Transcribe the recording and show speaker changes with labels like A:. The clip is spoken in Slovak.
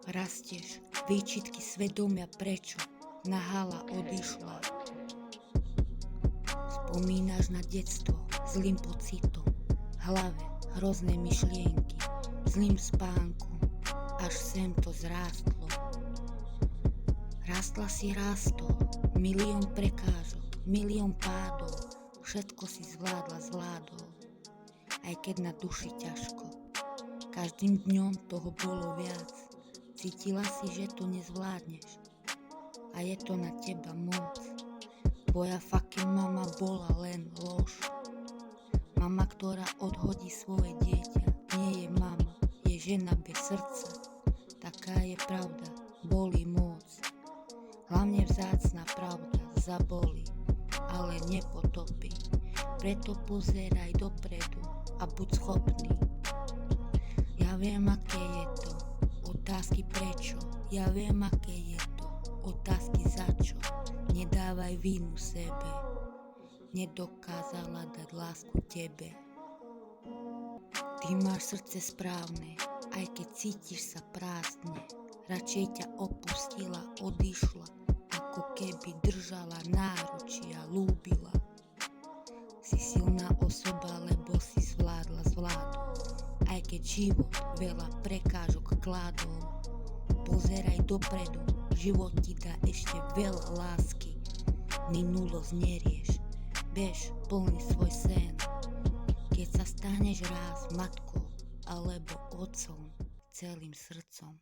A: Rastieš, výčitky svedomia prečo nahala odišla. Spomínaš na detstvo zlým pocitom, v hlave hrozné myšlienky, zlým spánkom, až sem to zrástlo. Rastla si rástol, milión prekážok, milión pádov, všetko si zvládol, aj keď na duši ťažko. Každým dňom toho bolo viac, cítila si, že to nezvládneš a je to na teba moc. Tvoja fucking mama bola len lož. Mama, ktorá odhodí svoje dieťa, nie je mama, je žena bez srdca. Taká je pravda, bolí moc. Hlavne vzácna pravda zabolí, ale nepotopí. Preto pozeraj dopredu a buď schopný. Ja viem, aké je to, otázky prečo. Ja viem, aké je to, otázky za čo. Nedávaj vinu sebe, nedokázala dať lásku tebe. Ty máš srdce správne, aj keď cítiš sa prázdne. Radšej ťa opustila, odišla, ako keby držala náručí a lúbila. Si silná osoba, lebo si zvládla aj keď život veľa prekážok kládol. Pozeraj dopredu, život ti dá ešte veľa lásky. Minulosť nerieš, bež plný svoj sen. Keď sa staneš raz matkou alebo otcom celým srdcom.